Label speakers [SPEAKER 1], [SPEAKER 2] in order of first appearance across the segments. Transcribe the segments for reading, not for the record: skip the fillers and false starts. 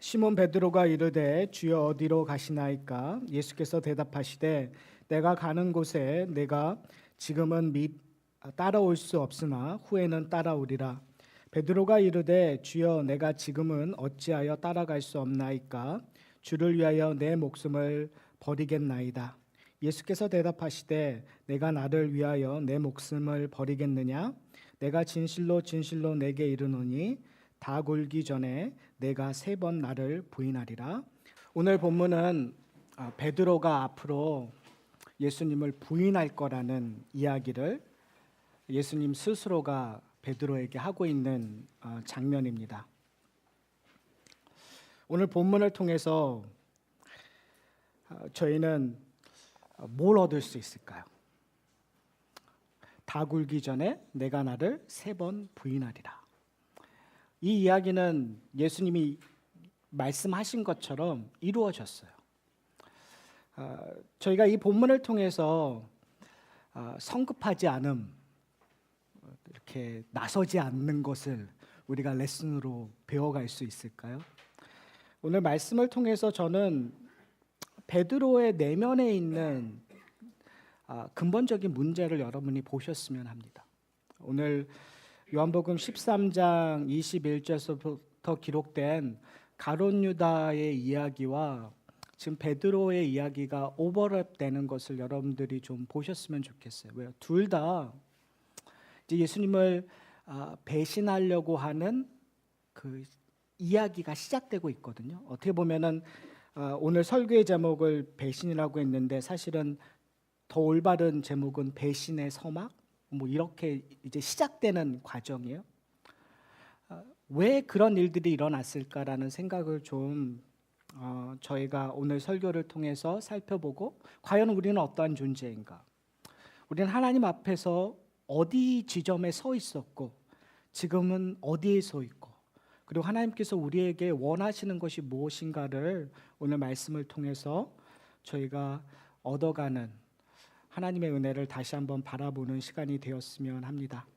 [SPEAKER 1] 시몬 베드로가 이르되 주여 어디로 가시나이까? 예수께서 대답하시되 내가 가는 곳에 내가 지금은 따라올 수 없으나 후에는 따라오리라. 베드로가 이르되 주여 내가 지금은 어찌하여 따라갈 수 없나이까? 주를 위하여 내 목숨을 버리겠나이다. 예수께서 대답하시되 내가 나를 위하여 내 목숨을 버리겠느냐? 내가 진실로 진실로 내게 이르노니 다 굴기 전에 내가 3번 나를 부인하리라. 오늘 본문은 베드로가 앞으로 예수님을 부인할 거라는 이야기를 예수님 스스로가 베드로에게 하고 있는 장면입니다. 오늘 본문을 통해서 저희는 뭘 얻을 수 있을까요? 다 굴기 전에 내가 나를 3번 부인하리라. 이 이야기는 예수님이 말씀하신 것처럼 이루어졌어요. 저희가 이 본문을 통해서 성급하지 않음, 이렇게 나서지 않는 것을 우리가 레슨으로 배워갈 수 있을까요? 오늘 말씀을 통해서 저는 베드로의 내면에 있는 근본적인 문제를 여러분이 보셨으면 합니다. 오늘 요한복음 13장 21절부터 기록된 가룟 유다의 이야기와 지금 베드로의 이야기가 오버랩되는 것을 여러분들이 좀 보셨으면 좋겠어요. 왜요? 둘 다 이제 예수님을 배신하려고 하는 그 이야기가 시작되고 있거든요. 어떻게 보면은 오늘 설교의 제목을 배신이라고 했는데 사실은 더 올바른 제목은 배신의 서막, 뭐 이렇게 이제 시작되는 과정이에요. 왜 그런 일들이 일어났을까라는 생각을 좀 저희가 오늘 설교를 통해서 살펴보고 과연 우리는 어떠한 존재인가? 우리는 하나님 앞에서 어디 지점에 서 있었고 지금은 어디에 서 있고 그리고 하나님께서 우리에게 원하시는 것이 무엇인가를 오늘 말씀을 통해서 저희가 얻어가는 하나님의 은혜를 다시 한번 바라보는 시간이 되었으면 합니다.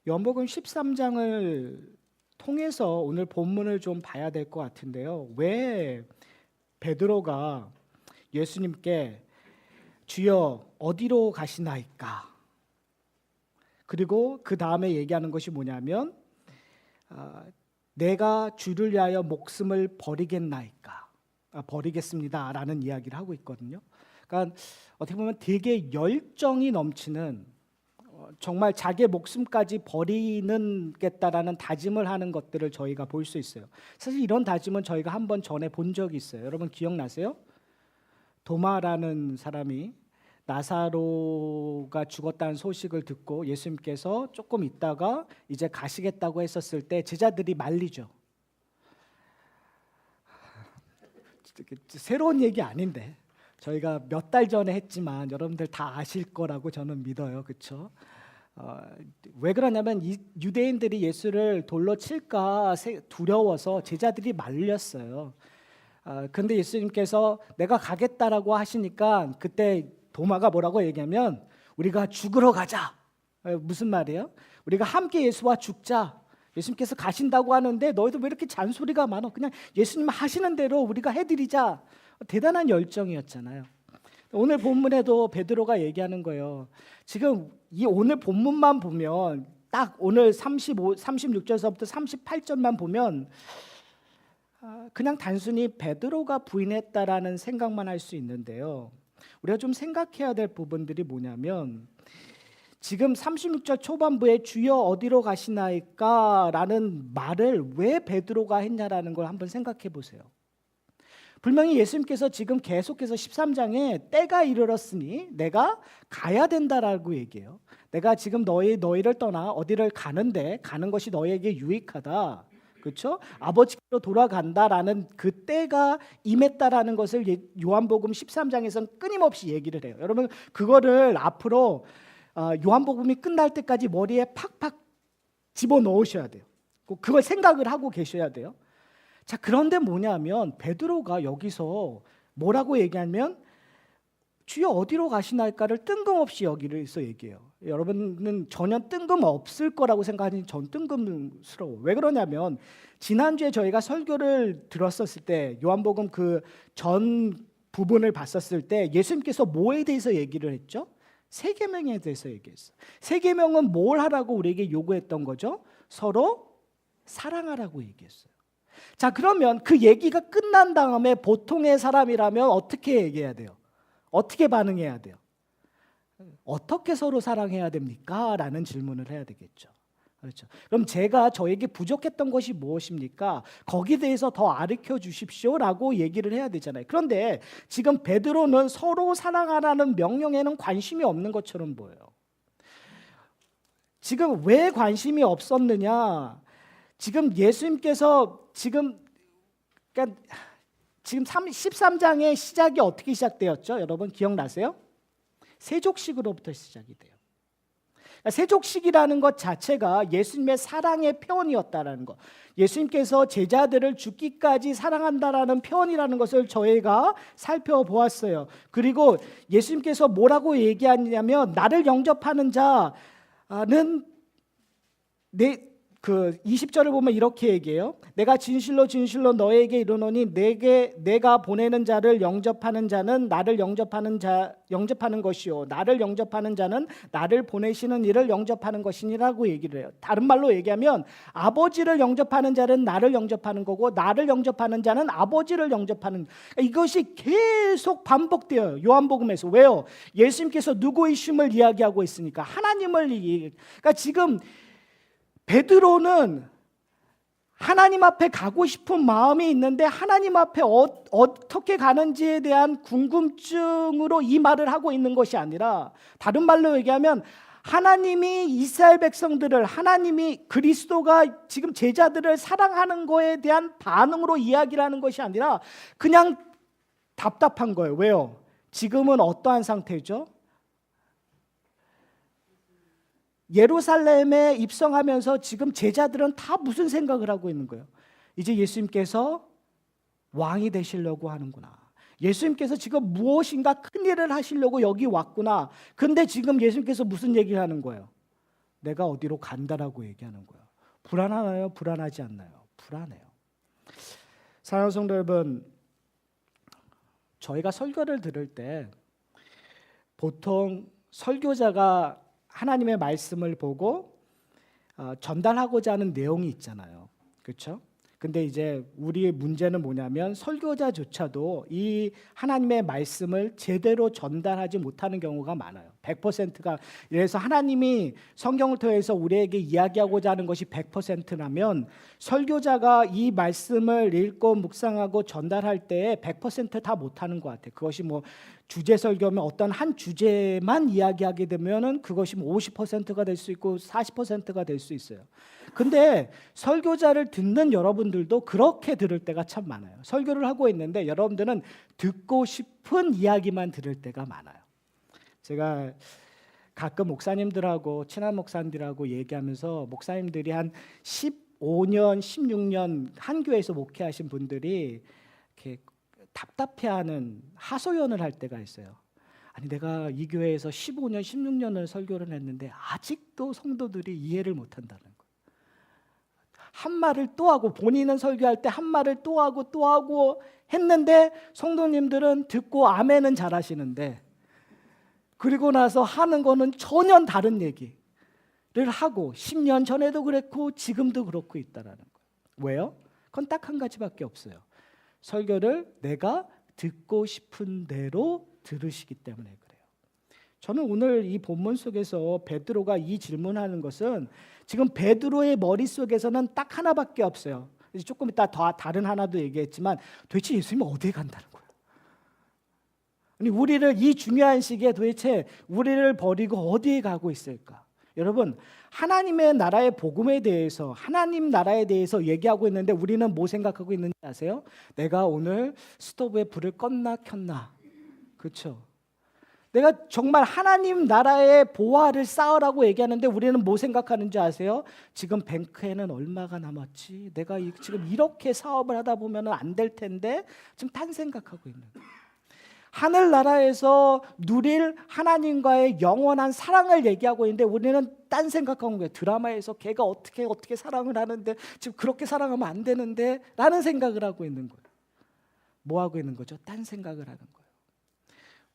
[SPEAKER 1] 요한복음 13장을 통해서 오늘 본문을 좀 봐야 될 것 같은데요. 왜 베드로가 예수님께 주여 어디로 가시나이까? 그리고 그 다음에 얘기하는 것이 뭐냐면 내가 주를 위하여 목숨을 버리겠나이까? 버리겠습니다 라는 이야기를 하고 있거든요. 그러니까 어떻게 보면 되게 열정이 넘치는 정말 자기의 목숨까지 버리는겠다라는 다짐을 하는 것들을 저희가 볼 수 있어요. 사실 이런 다짐은 저희가 한번 전에 본 적이 있어요. 여러분 기억나세요? 도마라는 사람이 나사로가 죽었다는 소식을 듣고 예수님께서 조금 있다가 이제 가시겠다고 했었을 때 제자들이 말리죠. 새로운 얘기 아닌데 저희가 몇 달 전에 했지만 여러분들 다 아실 거라고 저는 믿어요. 그렇죠? 왜 그러냐면 이 유대인들이 예수를 돌로 칠까 두려워서 제자들이 말렸어요. 근데 예수님께서 내가 가겠다라고 하시니까 그때 도마가 뭐라고 얘기하면 우리가 죽으러 가자. 무슨 말이에요? 우리가 함께 예수와 죽자. 예수님께서 가신다고 하는데 너희도 왜 이렇게 잔소리가 많아? 그냥 예수님 하시는 대로 우리가 해드리자. 대단한 열정이었잖아요. 오늘 본문에도 베드로가 얘기하는 거예요. 지금 이 오늘 본문만 보면 딱 오늘 36절서부터 38절만 보면 그냥 단순히 베드로가 부인했다라는 생각만 할 수 있는데요. 우리가 좀 생각해야 될 부분들이 뭐냐면 지금 36절 초반부에 주여 어디로 가시나이까? 라는 말을 왜 베드로가 했냐라는 걸 한번 생각해 보세요. 분명히 예수님께서 지금 계속해서 13장에 때가 이르렀으니 내가 가야 된다라고 얘기해요. 내가 지금 너희를 떠나 어디를 가는데 가는 것이 너희에게 유익하다. 그렇죠? 아버지께로 돌아간다라는 그 때가 임했다라는 것을 요한복음 13장에서는 끊임없이 얘기를 해요. 여러분 그거를 앞으로 요한복음이 끝날 때까지 머리에 팍팍 집어넣으셔야 돼요. 그걸 생각을 하고 계셔야 돼요. 자, 그런데 뭐냐면 베드로가 여기서 뭐라고 얘기하면 주여 어디로 가시나이까를 뜬금없이 여기서 얘기해요. 여러분은 전혀 뜬금없을 거라고 생각하니 전 뜬금스러워. 왜 그러냐면 지난주에 저희가 설교를 들었었을 때 요한복음 그 전 부분을 봤었을 때 예수님께서 뭐에 대해서 얘기를 했죠? 세 계명에 대해서 얘기했어요. 세 계명은 뭘 하라고 우리에게 요구했던 거죠? 서로 사랑하라고 얘기했어요. 자, 그러면 그 얘기가 끝난 다음에 보통의 사람이라면 어떻게 얘기해야 돼요? 어떻게 반응해야 돼요? 어떻게 서로 사랑해야 됩니까? 라는 질문을 해야 되겠죠. 그렇죠. 그럼 제가 저에게 부족했던 것이 무엇입니까? 거기에 대해서 더 가르쳐 주십시오라고 얘기를 해야 되잖아요. 그런데 지금 베드로는 서로 사랑하라는 명령에는 관심이 없는 것처럼 보여요. 지금 왜 관심이 없었느냐? 지금 예수님께서 그러니까 지금 13장의 시작이 어떻게 시작되었죠? 여러분 기억나세요? 세족식으로부터 시작이 돼요. 세족식이라는 것 자체가 예수님의 사랑의 표현이었다라는 것. 예수님께서 제자들을 죽기까지 사랑한다라는 표현이라는 것을 저희가 살펴보았어요. 그리고 예수님께서 뭐라고 얘기하냐면 나를 영접하는 자는 그 20절을 보면 이렇게 얘기해요. 내가 진실로 진실로 너에게 이르노니 내가 보내는 자를 영접하는 자는 나를 영접하는 것이요 나를 영접하는 자는 나를 보내시는 이를 영접하는 것이니라고 얘기를 해요. 다른 말로 얘기하면 아버지를 영접하는 자는 나를 영접하는 거고 나를 영접하는 자는 아버지를 영접하는, 이것이 계속 반복돼요. 요한복음에서. 왜요? 예수님께서 누구이심을 이야기하고 있으니까. 하나님을 그러니까 지금 베드로는 하나님 앞에 가고 싶은 마음이 있는데 하나님 앞에 어떻게 가는지에 대한 궁금증으로 이 말을 하고 있는 것이 아니라, 다른 말로 얘기하면 하나님이 이스라엘 백성들을, 하나님이 그리스도가 지금 제자들을 사랑하는 거에 대한 반응으로 이야기를 하는 것이 아니라 그냥 답답한 거예요. 왜요? 지금은 어떠한 상태죠? 예루살렘에 입성하면서 지금 제자들은 다 무슨 생각을 하고 있는 거예요? 이제 예수님께서 왕이 되시려고 하는구나. 예수님께서 지금 무엇인가 큰 일을 하시려고 여기 왔구나. 근데 지금 예수님께서 무슨 얘기를 하는 거예요? 내가 어디로 간다라고 얘기하는 거예요. 불안하나요? 불안하지 않나요? 불안해요. 사랑하는 성도 여러분, 저희가 설교를 들을 때 보통 설교자가 하나님의 말씀을 보고 전달하고자 하는 내용이 있잖아요. 그렇죠? 근데 이제 우리의 문제는 뭐냐면 설교자조차도 이 하나님의 말씀을 제대로 전달하지 못하는 경우가 많아요. 100%가. 그래서 하나님이 성경을 통해서 우리에게 이야기하고자 하는 것이 100%라면 설교자가 이 말씀을 읽고 묵상하고 전달할 때 100% 다 못하는 것 같아요. 그것이 뭐 주제 설교면 어떤 한 주제만 이야기하게 되면은 그것이 뭐 50%가 될 수 있고 40%가 될 수 있어요. 근데 설교자를 듣는 여러분들도 그렇게 들을 때가 참 많아요. 설교를 하고 있는데 여러분들은 듣고 싶은 이야기만 들을 때가 많아요. 제가 가끔 목사님들하고 친한 목사님들하고 얘기하면서 목사님들이 한 15년, 16년 한 교회에서 목회하신 분들이 이렇게 답답해하는 하소연을 할 때가 있어요. 아니 내가 이 교회에서 15년, 16년을 설교를 했는데 아직도 성도들이 이해를 못한다는 거예요. 한 말을 또 하고, 본인은 설교할 때 한 말을 또 하고 했는데 성도님들은 듣고 아멘은 잘하시는데 그리고 나서 하는 거는 전혀 다른 얘기를 하고 10년 전에도 그랬고 지금도 그렇고 있다라는 거예요. 왜요? 그건 딱 한 가지밖에 없어요. 설교를 내가 듣고 싶은 대로 들으시기 때문에 그래요. 저는 오늘 이 본문 속에서 베드로가 이 질문하는 것은 지금 베드로의 머릿속에서는 딱 하나밖에 없어요. 조금 이따 더 다른 하나도 얘기했지만 도대체 예수님은 어디에 간다는 거예요? 아니 우리를 이 중요한 시기에 도대체 우리를 버리고 어디에 가고 있을까? 여러분, 하나님의 나라의 복음에 대해서, 하나님 나라에 대해서 얘기하고 있는데 우리는 뭐 생각하고 있는지 아세요? 내가 오늘 스토브에 불을 껐나 켰나. 그렇죠? 내가 정말 하나님 나라의 보화를 쌓으라고 얘기하는데 우리는 뭐 생각하는지 아세요? 지금 뱅크에는 얼마가 남았지? 내가 지금 이렇게 사업을 하다 보면 안 될 텐데 지금 딴 생각하고 있는 거예요. 하늘나라에서 누릴 하나님과의 영원한 사랑을 얘기하고 있는데 우리는 딴 생각하는 거예요. 드라마에서 걔가 어떻게 사랑을 하는데 지금 그렇게 사랑하면 안 되는데 라는 생각을 하고 있는 거예요. 뭐 하고 있는 거죠? 딴 생각을 하는 거예요.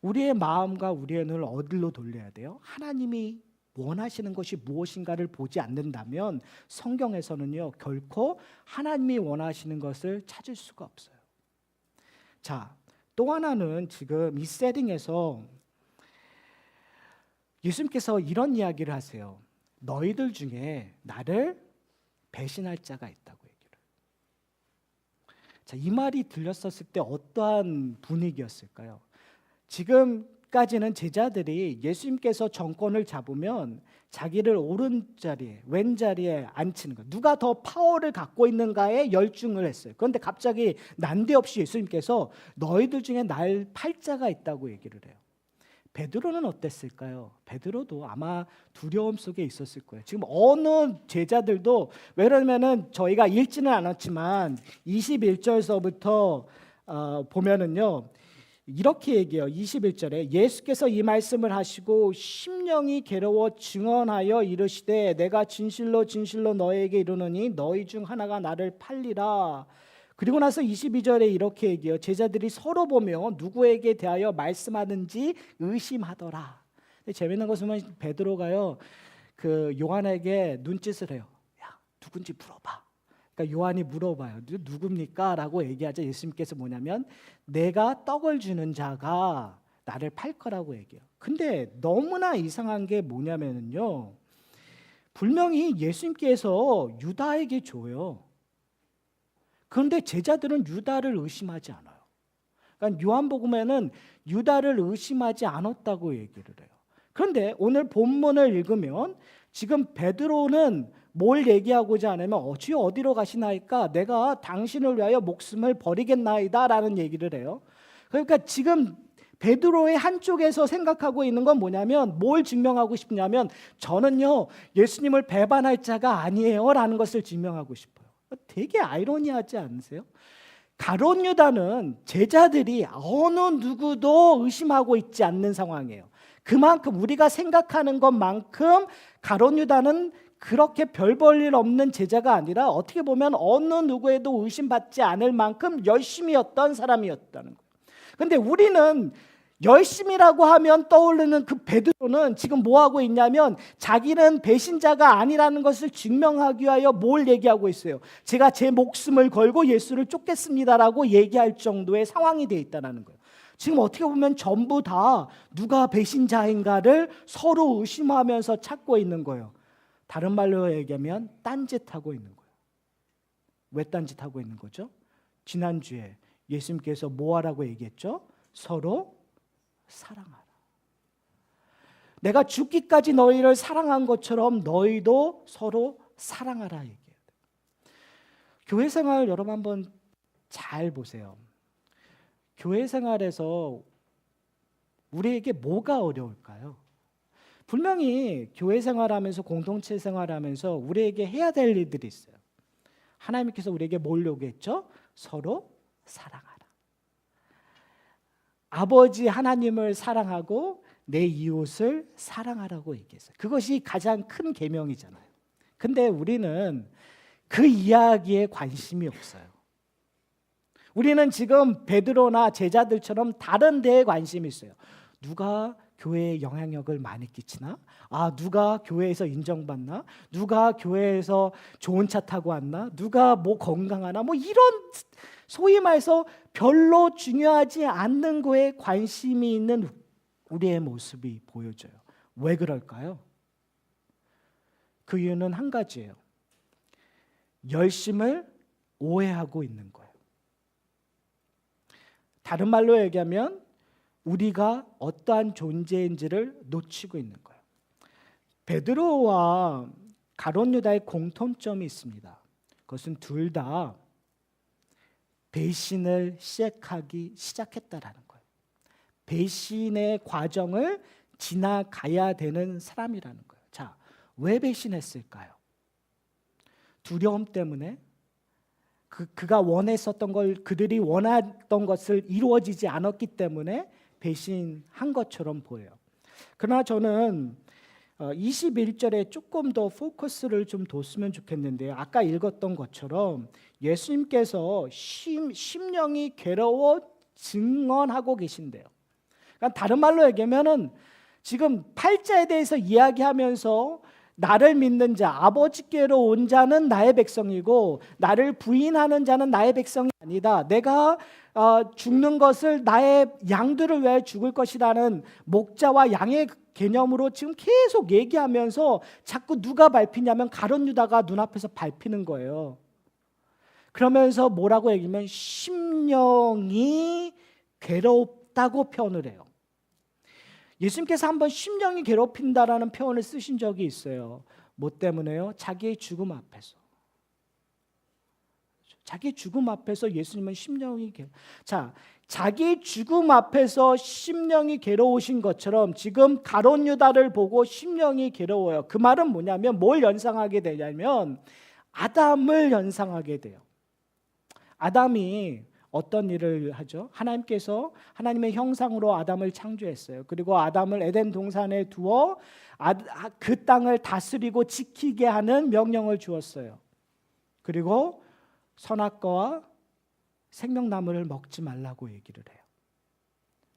[SPEAKER 1] 우리의 마음과 우리의 눈을 어디로 돌려야 돼요? 하나님이 원하시는 것이 무엇인가를 보지 않는다면 성경에서는요, 결코 하나님이 원하시는 것을 찾을 수가 없어요. 자, 또 하나는 지금 이 세팅에서 예수님께서 이런 이야기를 하세요. 너희들 중에 나를 배신할 자가 있다고 얘기를. 자, 이 말이 들렸었을 때 어떠한 분위기였을까요? 지금까지는 제자들이 예수님께서 정권을 잡으면 자기를 오른자리에 왼자리에 앉히는 것, 누가 더 파워를 갖고 있는가에 열중을 했어요. 그런데 갑자기 난데없이 예수님께서 너희들 중에 날 팔자가 있다고 얘기를 해요. 베드로는 어땠을까요? 베드로도 아마 두려움 속에 있었을 거예요. 지금 어느 제자들도, 왜냐면은 저희가 읽지는 않았지만 21절서부터 보면은요, 이렇게 얘기해요. 21절에 예수께서 이 말씀을 하시고 심령이 괴로워 증언하여 이르시되 내가 진실로 너에게 이르노니 너희 중 하나가 나를 팔리라. 그리고 나서 22절에 이렇게 얘기해요. 제자들이 서로 보며 누구에게 대하여 말씀하는지 의심하더라. 재밌는 것은 베드로가요, 그 요한에게 눈짓을 해요. 야, 누군지 물어봐. 그러니까 요한이 물어봐요. 누굽니까? 라고 얘기하자 예수님께서 뭐냐면 내가 떡을 주는 자가 나를 팔 거라고 얘기해요. 근데 너무나 이상한 게 뭐냐면요, 분명히 예수님께서 유다에게 줘요. 그런데 제자들은 유다를 의심하지 않아요. 그러니까 요한복음에는 유다를 의심하지 않았다고 얘기를 해요. 그런데 오늘 본문을 읽으면 지금 베드로는 뭘 얘기하고자 하냐면 주여 어디로 가시나이까? 내가 당신을 위하여 목숨을 버리겠나이다 라는 얘기를 해요. 그러니까 지금 베드로의 한쪽에서 생각하고 있는 건 뭐냐면, 뭘 증명하고 싶냐면 저는요 예수님을 배반할 자가 아니에요 라는 것을 증명하고 싶어요. 되게 아이러니하지 않으세요? 가룟 유다는 제자들이 어느 누구도 의심하고 있지 않는 상황이에요. 그만큼 우리가 생각하는 것만큼 가룟 유다는 그렇게 별 볼 일 없는 제자가 아니라 어떻게 보면 어느 누구에도 의심받지 않을 만큼 열심이었던 사람이었다는 거예요. 그런데 우리는 열심이라고 하면 떠오르는 그 베드로는 지금 뭐 하고 있냐면 자기는 배신자가 아니라는 것을 증명하기 위하여 뭘 얘기하고 있어요. 제가 제 목숨을 걸고 예수를 쫓겠습니다라고 얘기할 정도의 상황이 되어 있다는 거예요. 지금 어떻게 보면 전부 다 누가 배신자인가를 서로 의심하면서 찾고 있는 거예요. 다른 말로 얘기하면 딴짓하고 있는 거예요. 왜 딴짓하고 있는 거죠? 지난주에 예수님께서 뭐 하라고 얘기했죠? 서로 사랑하라. 내가 죽기까지 너희를 사랑한 것처럼 너희도 서로 사랑하라 얘기해요. 교회 생활 여러분 한번 잘 보세요. 교회 생활에서 우리에게 뭐가 어려울까요? 분명히 교회 생활하면서 공동체 생활하면서 우리에게 해야 될 일들이 있어요. 하나님께서 우리에게 뭘 요구했죠? 서로 사랑하라. 아버지 하나님을 사랑하고 내 이웃을 사랑하라고 얘기했어요. 그것이 가장 큰 계명이잖아요. 근데 우리는 그 이야기에 관심이 없어요. 우리는 지금 베드로나 제자들처럼 다른 데에 관심이 있어요. 누가 교회에 영향력을 많이 끼치나? 누가 교회에서 인정받나? 누가 교회에서 좋은 차 타고 왔나? 누가 뭐 건강하나? 뭐 이런 소위 말해서 별로 중요하지 않는 거에 관심이 있는 우리의 모습이 보여져요. 왜 그럴까요? 그 이유는 한 가지예요. 열심을 오해하고 있는 거예요. 다른 말로 얘기하면 우리가 어떠한 존재인지를 놓치고 있는 거예요. 베드로와 가룟 유다의 공통점이 있습니다. 그것은 둘 다 배신을 시작했다라는 거예요. 배신의 과정을 지나가야 되는 사람이라는 거예요. 자, 왜 배신했을까요? 두려움 때문에? 그가 원했었던 걸, 그들이 원했던 것을 이루어지지 않았기 때문에 배신한 것처럼 보여요. 그러나 저는 21절에 조금 더 포커스를 좀 뒀으면 좋겠는데요. 아까 읽었던 것처럼 예수님께서 심령이 괴로워 증언하고 계신대요. 그러니까 다른 말로 얘기하면은 지금 팔자에 대해서 이야기하면서 나를 믿는 자, 아버지께로 온 자는 나의 백성이고 나를 부인하는 자는 나의 백성이 아니다. 내가 죽는 것을 나의 양들을 위해 죽을 것이라는 목자와 양의 개념으로 지금 계속 얘기하면서 자꾸 누가 밟히냐면 가룟 유다가 눈앞에서 밟히는 거예요. 그러면서 뭐라고 얘기하면 심령이 괴롭다고 표현을 해요. 예수님께서 한번 심령이 괴롭힌다라는 표현을 쓰신 적이 있어요. 뭐 때문에요? 자기의 죽음 앞에서. 자기의 죽음 앞에서 예수님은 심령이 자, 자기의 죽음 앞에서 심령이 괴로우신 것처럼 지금 가룟 유다를 보고 심령이 괴로워요. 그 말은 뭐냐면 뭘 연상하게 되냐면 아담을 연상하게 돼요. 아담이 어떤 일을 하죠? 하나님께서 하나님의 형상으로 아담을 창조했어요. 그리고 아담을 에덴 동산에 두어 그 땅을 다스리고 지키게 하는 명령을 주었어요. 그리고 선악과와 생명나무를 먹지 말라고 얘기를 해요.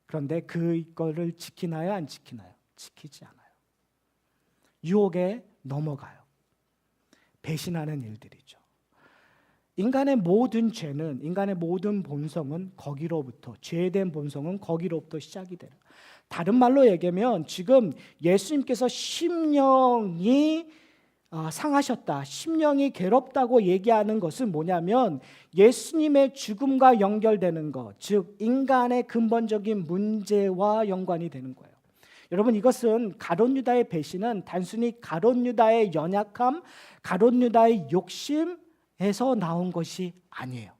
[SPEAKER 1] 그런데 그거를 지키나요? 안 지키나요? 지키지 않아요. 유혹에 넘어가요. 배신하는 일들이죠. 인간의 모든 죄는, 인간의 모든 본성은 거기로부터, 죄된 본성은 거기로부터 시작이 돼요. 다른 말로 얘기하면 지금 예수님께서 심령이 상하셨다, 심령이 괴롭다고 얘기하는 것은 뭐냐면 예수님의 죽음과 연결되는 것, 즉 인간의 근본적인 문제와 연관이 되는 거예요. 여러분, 이것은 가룟 유다의 배신은 단순히 가룟 유다의 연약함, 가룟 유다의 욕심에서 나온 것이 아니에요.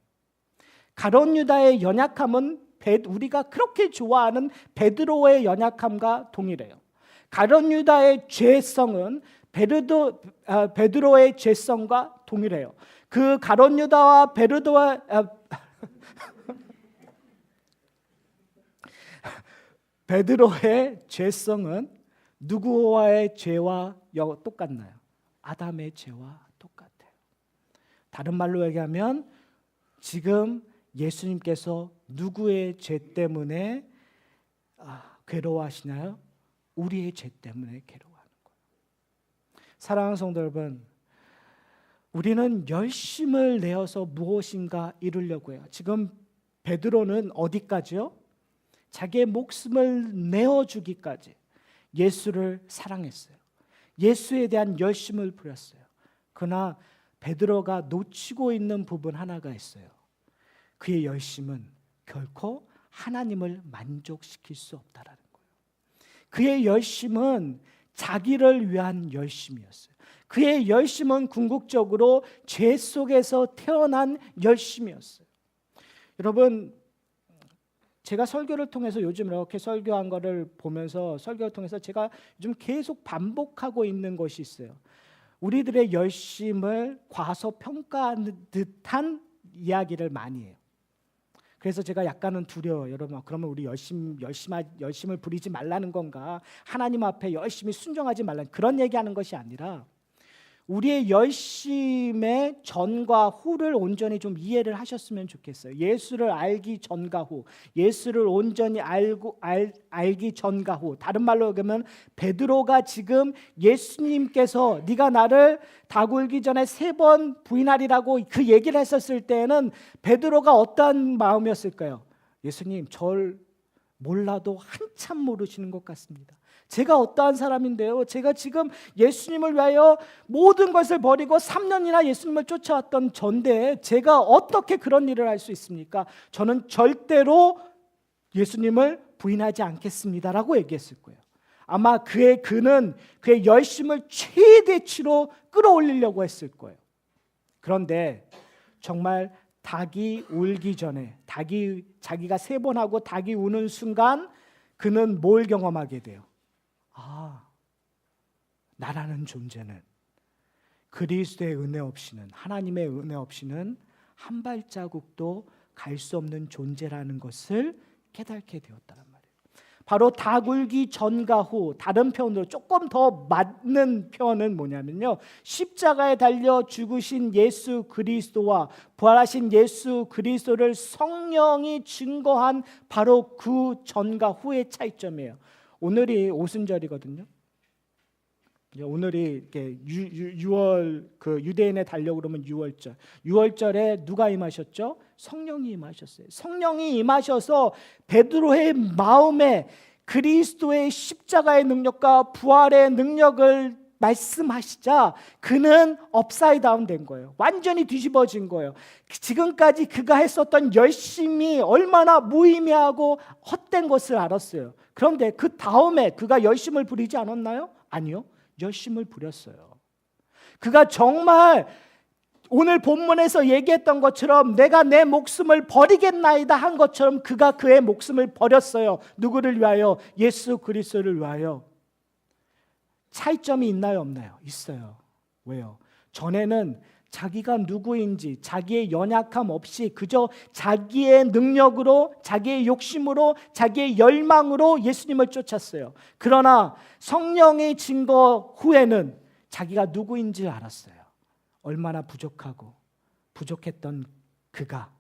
[SPEAKER 1] 가룟 유다의 연약함은 우리가 그렇게 좋아하는 베드로의 연약함과 동일해요. 가룟 유다의 죄성은 베드로의 죄성과 동일해요. 그 가룟 유다와 베드로의 죄성은 누구와의 죄와 똑같나요? 아담의 죄와 똑같아요. 다른 말로 얘기하면 지금 예수님께서 누구의 죄 때문에 괴로워하시나요? 우리의 죄 때문에 괴로워하는 거예요. 사랑하는 성도 여러분, 우리는 열심을 내어서 무엇인가 이루려고 해요. 지금 베드로는 어디까지요? 자기의 목숨을 내어주기까지 예수를 사랑했어요. 예수에 대한 열심을 부렸어요. 그러나 베드로가 놓치고 있는 부분 하나가 있어요. 그의 열심은 결코 하나님을 만족시킬 수 없다라는 거예요. 그의 열심은 자기를 위한 열심이었어요. 그의 열심은 궁극적으로 죄 속에서 태어난 열심이었어요. 여러분, 제가 설교를 통해서 요즘 이렇게 설교한 거를 보면서 설교를 통해서 제가 요즘 계속 반복하고 있는 것이 있어요. 우리들의 열심을 과소평가하는 듯한 이야기를 많이 해요. 그래서 제가 약간은 두려워요. 여러분, 그러면 우리 열심을 부리지 말라는 건가? 하나님 앞에 열심히 순종하지 말라는 그런 얘기하는 것이 아니라 우리의 열심의 전과 후를 온전히 좀 이해를 하셨으면 좋겠어요. 예수를 알기 전과 후, 예수를 온전히 알기 전과 후. 다른 말로 얘기하면 베드로가 지금 예수님께서 네가 나를 다굴기 전에 3번 부인하리라고 그 얘기를 했었을 때에는 베드로가 어떤 마음이었을까요? 예수님, 절 몰라도 한참 모르시는 것 같습니다. 제가 어떠한 사람인데요? 제가 지금 예수님을 위하여 모든 것을 버리고 3년이나 예수님을 쫓아왔던 전데 제가 어떻게 그런 일을 할 수 있습니까? 저는 절대로 예수님을 부인하지 않겠습니다라고 얘기했을 거예요. 아마 그는 그의 열심을 최대치로 끌어올리려고 했을 거예요. 그런데 정말 닭이 울기 전에 자기가 3번 하고 닭이 우는 순간 그는 뭘 경험하게 돼요? 나라는 존재는 그리스도의 은혜 없이는, 하나님의 은혜 없이는 한 발자국도 갈 수 없는 존재라는 것을 깨닫게 되었다는 말이에요. 바로 다 굴기 전과 후, 다른 표현으로 조금 더 맞는 표현은 뭐냐면요, 십자가에 달려 죽으신 예수 그리스도와 부활하신 예수 그리스도를 성령이 증거한 바로 그 전과 후의 차이점이에요. 오늘이 오순절이거든요. 오늘이 이렇게 6월 그 유대인의 달력 그러면 6월절. 6월절에 누가 임하셨죠? 성령이 임하셨어요. 성령이 임하셔서 베드로의 마음에 그리스도의 십자가의 능력과 부활의 능력을 말씀하시자 그는 업사이드 다운 된 거예요. 완전히 뒤집어진 거예요. 지금까지 그가 했었던 열심이 얼마나 무의미하고 헛된 것을 알았어요. 그런데 그 다음에 그가 열심을 부리지 않았나요? 아니요. 열심을 부렸어요. 그가 정말 오늘 본문에서 얘기했던 것처럼 내가 내 목숨을 버리겠나이다 한 것처럼 그가 그의 목숨을 버렸어요. 누구를 위하여? 예수 그리스도를 위하여. 차이점이 있나요? 없나요? 있어요. 왜요? 전에는 자기가 누구인지 자기의 연약함 없이 그저 자기의 능력으로, 자기의 욕심으로, 자기의 열망으로 예수님을 쫓았어요. 그러나 성령의 증거 후에는 자기가 누구인지 알았어요. 얼마나 부족했던 그가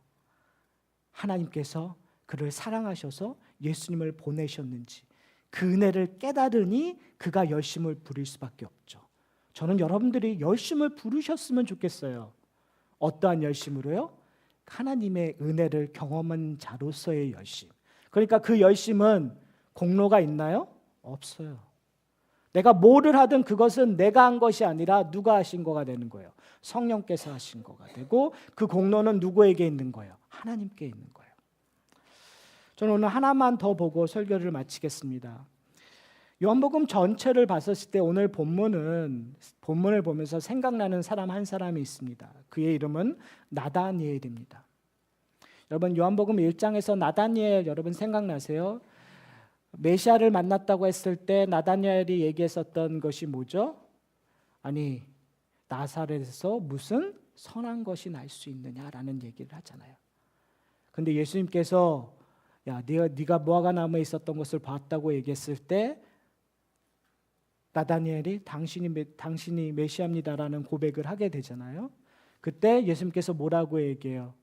[SPEAKER 1] 하나님께서 그를 사랑하셔서 예수님을 보내셨는지 그 은혜를 깨달으니 그가 열심을 부릴 수밖에 없죠. 저는 여러분들이 열심을 부르셨으면 좋겠어요. 어떠한 열심으로요? 하나님의 은혜를 경험한 자로서의 열심. 그러니까 그 열심은 공로가 있나요? 없어요. 내가 뭐를 하든 그것은 내가 한 것이 아니라 누가 하신 거가 되는 거예요. 성령께서 하신 거가 되고 그 공로는 누구에게 있는 거예요? 하나님께 있는 거예요. 저는 오늘 하나만 더 보고 설교를 마치겠습니다. 요한복음 전체를 봤었을 때 오늘 본문을 보면서 생각나는 사람 한 사람이 있습니다. 그의 이름은 나다니엘입니다. 여러분 요한복음 1장에서 나다니엘 여러분 생각나세요? 메시아를 만났다고 했을 때 나다니엘이 얘기했었던 것이 뭐죠? 아니 나사렛에서 무슨 선한 것이 날 수 있느냐라는 얘기를 하잖아요. 근데 예수님께서 야 네가 무화과 나무에 있었던 것을 봤다고 얘기했을 때 나다니엘이 당신이 메시아입니다라는 고백을 하게 되잖아요. 그때 예수님께서 뭐라고 얘기해요?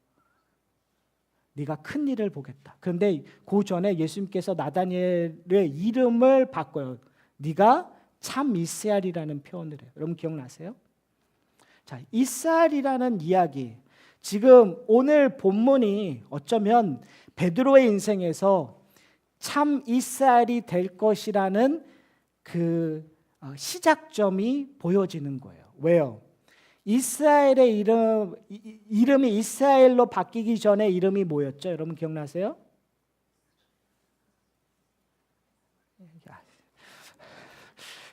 [SPEAKER 1] 네가 큰 일을 보겠다. 그런데 그 전에 예수님께서 나다니엘의 이름을 바꿔요. 네가 참 이스라엘이라는 표현을 해요. 여러분 기억나세요? 자, 이스라엘이라는 이야기. 지금 오늘 본문이 어쩌면 베드로의 인생에서 참 이스라엘이 될 것이라는 그 시작점이 보여지는 거예요. 왜요? 이스라엘의 이름이 이스라엘로 바뀌기 전에 이름이 뭐였죠? 여러분 기억나세요?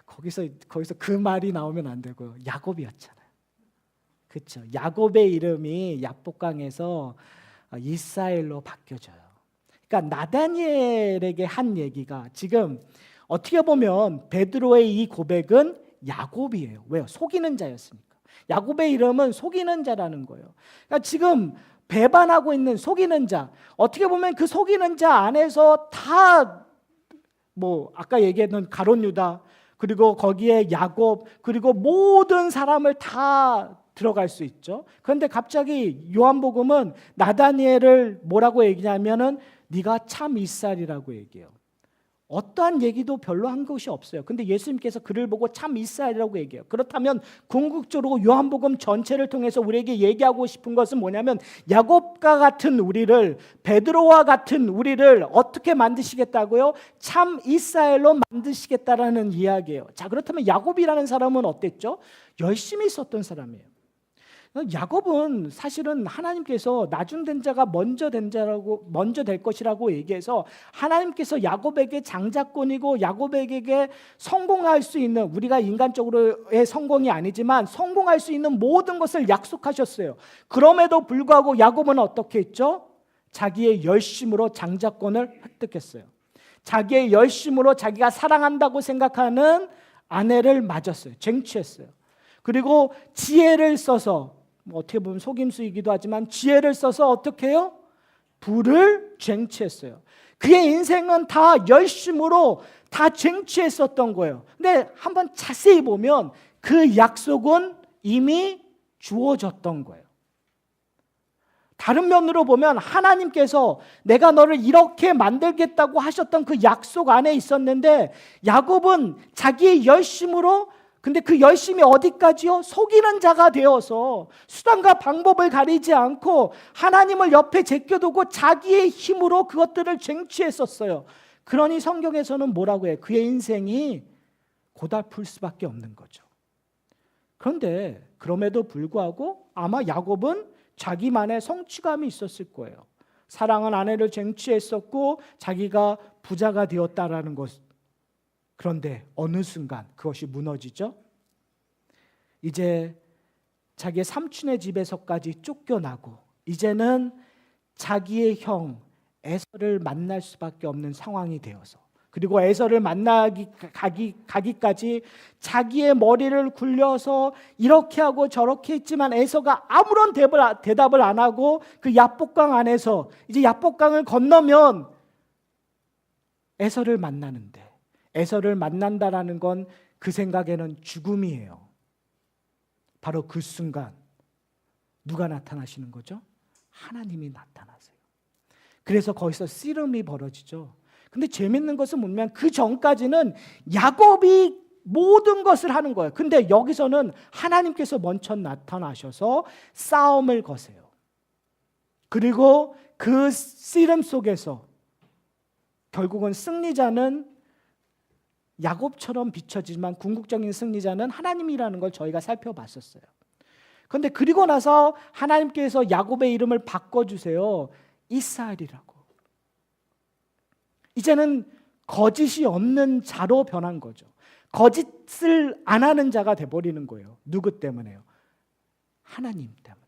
[SPEAKER 1] 거기서 그 말이 나오면 안 되고요. 야곱이었잖아요. 그렇죠? 야곱의 이름이 약복강에서 이스라엘로 바뀌어져요. 그러니까 나다니엘에게 한 얘기가 지금 어떻게 보면 베드로의 이 고백은 야곱이에요. 왜요? 속이는 자였으니까. 야곱의 이름은 속이는 자라는 거예요. 그러니까 지금 배반하고 있는 속이는 자. 어떻게 보면 그 속이는 자 안에서 다 아까 얘기했던 가룟 유다 그리고 거기에 야곱 그리고 모든 사람을 다 들어갈 수 있죠. 그런데 갑자기 요한복음은 나다니엘을 뭐라고 얘기냐면은 네가 참 이스라엘이라고 얘기해요. 어떠한 얘기도 별로 한 것이 없어요. 근데 예수님께서 그를 보고 참 이스라엘이라고 얘기해요. 그렇다면 궁극적으로 요한복음 전체를 통해서 우리에게 얘기하고 싶은 것은 뭐냐면 야곱과 같은 우리를 베드로와 같은 우리를 어떻게 만드시겠다고요? 참 이스라엘로 만드시겠다라는 이야기예요. 자, 그렇다면 야곱이라는 사람은 어땠죠? 열심히 썼던 사람이에요. 야곱은 사실은 하나님께서 나중된 자가 먼저 될 것이라고 얘기해서 하나님께서 야곱에게 장자권이고 야곱에게 성공할 수 있는 우리가 인간적으로의 성공이 아니지만 성공할 수 있는 모든 것을 약속하셨어요. 그럼에도 불구하고 야곱은 어떻게 했죠? 자기의 열심으로 장자권을 획득했어요. 자기의 열심으로 자기가 사랑한다고 생각하는 아내를 맞았어요. 쟁취했어요. 그리고 지혜를 써서 어떻게 보면 속임수이기도 하지만 지혜를 써서 어떻게 해요? 부를 쟁취했어요. 그의 인생은 다 열심으로 다 쟁취했었던 거예요. 근데 한번 자세히 보면 그 약속은 이미 주어졌던 거예요. 다른 면으로 보면 하나님께서 내가 너를 이렇게 만들겠다고 하셨던 그 약속 안에 있었는데, 야곱은 자기의 열심으로, 근데 그 열심이 어디까지요? 속이는 자가 되어서 수단과 방법을 가리지 않고 하나님을 옆에 제껴두고 자기의 힘으로 그것들을 쟁취했었어요. 그러니 성경에서는 뭐라고 해요? 그의 인생이 고달플 수밖에 없는 거죠. 그런데 그럼에도 불구하고 아마 야곱은 자기만의 성취감이 있었을 거예요. 사랑한 아내를 쟁취했었고 자기가 부자가 되었다라는 것. 그런데 어느 순간 그것이 무너지죠. 이제 자기의 삼촌의 집에서까지 쫓겨나고 이제는 자기의 형 에서를 만날 수밖에 없는 상황이 되어서, 그리고 에서를 가기까지 자기의 머리를 굴려서 이렇게 하고 저렇게 했지만 에서가 아무런 대답을 안 하고 그 야복강 안에서 이제 야복강을 건너면 에서를 만나는데, 에서를 만난다라는 건 그 생각에는 죽음이에요. 바로 그 순간 누가 나타나시는 거죠? 하나님이 나타나세요. 그래서 거기서 씨름이 벌어지죠. 근데 재밌는 것은 뭐냐면 그 전까지는 야곱이 모든 것을 하는 거예요. 근데 여기서는 하나님께서 먼저 나타나셔서 싸움을 거세요. 그리고 그 씨름 속에서 결국은 승리자는 야곱처럼 비춰지지만 궁극적인 승리자는 하나님이라는 걸 저희가 살펴봤었어요. 그런데 그리고 나서 하나님께서 야곱의 이름을 바꿔주세요. 이스라엘이라고. 이제는 거짓이 없는 자로 변한 거죠. 거짓을 안 하는 자가 돼버리는 거예요. 누구 때문에요? 하나님 때문에.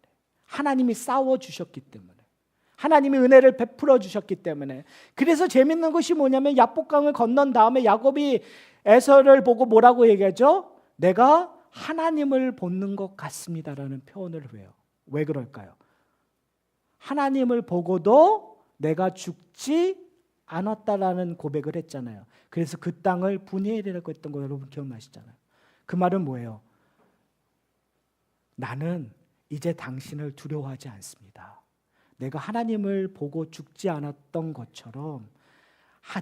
[SPEAKER 1] 하나님이 싸워주셨기 때문에. 하나님이 은혜를 베풀어 주셨기 때문에. 그래서 재밌는 것이 뭐냐면 야복강을 건넌 다음에 야곱이 에서를 보고 뭐라고 얘기하죠? 내가 하나님을 보는 것 같습니다라는 표현을 해요. 왜 그럴까요? 하나님을 보고도 내가 죽지 않았다라는 고백을 했잖아요. 그래서 그 땅을 분이엘이라고 했던 거 여러분 기억나시잖아요. 그 말은 뭐예요? 나는 이제 당신을 두려워하지 않습니다. 내가 하나님을 보고 죽지 않았던 것처럼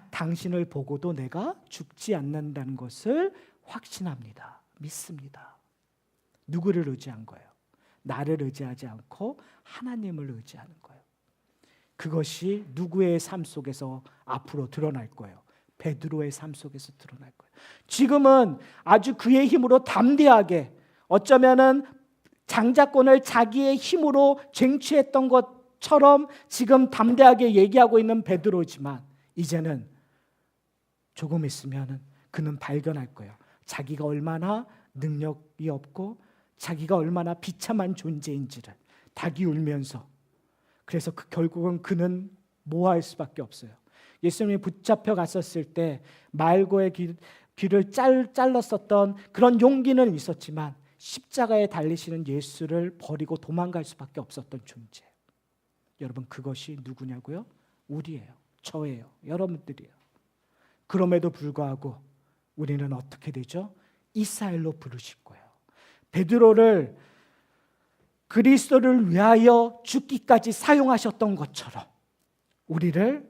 [SPEAKER 1] 당신을 보고도 내가 죽지 않는다는 것을 확신합니다. 믿습니다. 누구를 의지한 거예요? 나를 의지하지 않고 하나님을 의지하는 거예요. 그것이 누구의 삶 속에서 앞으로 드러날 거예요? 베드로의 삶 속에서 드러날 거예요. 지금은 아주 그의 힘으로 담대하게, 어쩌면은 장자권을 자기의 힘으로 쟁취했던 것처럼 지금 담대하게 얘기하고 있는 베드로지만, 이제는 조금 있으면 그는 발견할 거예요. 자기가 얼마나 능력이 없고 자기가 얼마나 비참한 존재인지를 닭이 울면서. 그래서 결국은 그는 모할 수밖에 없어요. 예수님이 붙잡혀 갔었을 때 말고의 귀를 잘랐었던 그런 용기는 있었지만 십자가에 달리시는 예수를 버리고 도망갈 수밖에 없었던 존재. 여러분, 그것이 누구냐고요? 우리예요. 저예요. 여러분들이에요. 그럼에도 불구하고 우리는 어떻게 되죠? 이스라엘로 부르실 거예요. 베드로를 그리스도를 위하여 죽기까지 사용하셨던 것처럼 우리를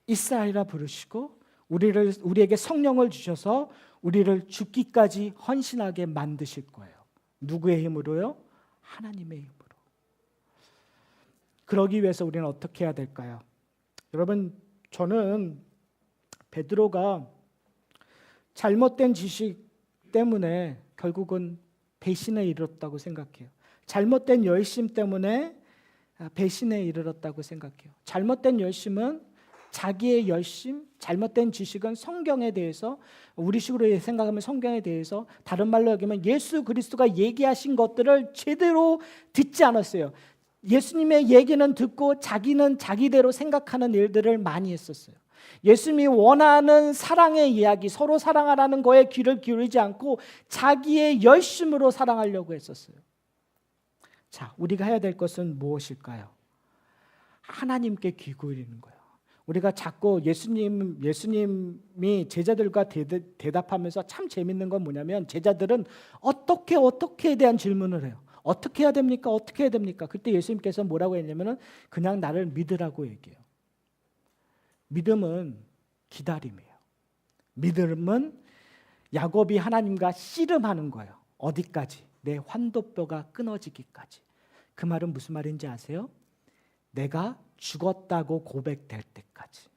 [SPEAKER 1] 이스라엘이라 부르시고 우리에게 성령을 주셔서 우리를 죽기까지 헌신하게 만드실 거예요. 누구의 힘으로요? 하나님의 힘으로. 그러기 위해서 우리는 어떻게 해야 될까요? 여러분, 저는 베드로가 잘못된 지식 때문에 결국은 배신에 이르렀다고 생각해요. 잘못된 열심 때문에 배신에 이르렀다고 생각해요. 잘못된 열심은 자기의 열심, 잘못된 지식은 성경에 대해서, 우리식으로 생각하면 성경에 대해서, 다른 말로 얘기하면 예수 그리스도가 얘기하신 것들을 제대로 듣지 않았어요. 예수님의 얘기는 듣고 자기는 자기대로 생각하는 일들을 많이 했었어요. 예수님이 원하는 사랑의 이야기, 서로 사랑하라는 거에 귀를 기울이지 않고 자기의 열심으로 사랑하려고 했었어요. 자, 우리가 해야 될 것은 무엇일까요? 하나님께 귀 기울이는 거예요. 우리가 자꾸 예수님이 제자들과 대답하면서 참 재밌는 건 뭐냐면 제자들은 어떻게에 대한 질문을 해요. 어떻게 해야 됩니까? 어떻게 해야 됩니까? 그때 예수님께서 뭐라고 했냐면은 그냥 나를 믿으라고 얘기해요. 믿음은 기다림이에요. 믿음은 야곱이 하나님과 씨름하는 거예요. 어디까지? 내 환도뼈가 끊어지기까지. 그 말은 무슨 말인지 아세요? 내가 죽었다고 고백될 때까지.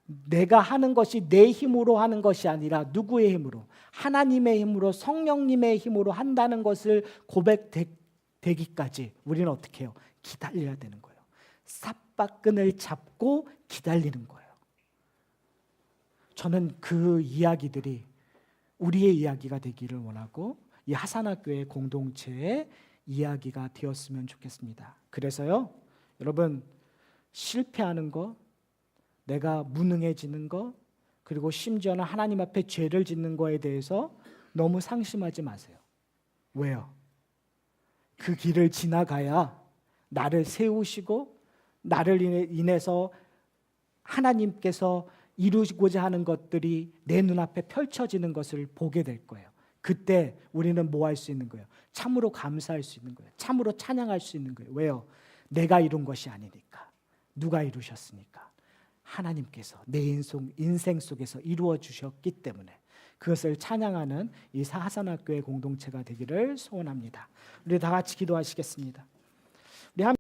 [SPEAKER 1] 내가 하는 것이 내 힘으로 하는 것이 아니라 누구의 힘으로? 하나님의 힘으로, 성령님의 힘으로 한다는 것을 고백되기까지 우리는 어떻게 해요? 기다려야 되는 거예요. 삿바끈을 잡고 기다리는 거예요. 저는 그 이야기들이 우리의 이야기가 되기를 원하고 이 하산학교의 공동체의 이야기가 되었으면 좋겠습니다. 그래서요, 여러분, 실패하는 거, 내가 무능해지는 거, 그리고 심지어는 하나님 앞에 죄를 짓는 거에 대해서 너무 상심하지 마세요. 왜요? 그 길을 지나가야 나를 세우시고 나를 인해서 하나님께서 이루고자 하는 것들이 내 눈앞에 펼쳐지는 것을 보게 될 거예요. 그때 우리는 뭐 할 수 있는 거예요? 참으로 감사할 수 있는 거예요. 참으로 찬양할 수 있는 거예요. 왜요? 내가 이룬 것이 아니니까. 누가 이루셨습니까? 하나님께서 내 인생 속에서 이루어 주셨기 때문에 그것을 찬양하는 이 하산학교의 공동체가 되기를 소원합니다. 우리 다 같이 기도하시겠습니다.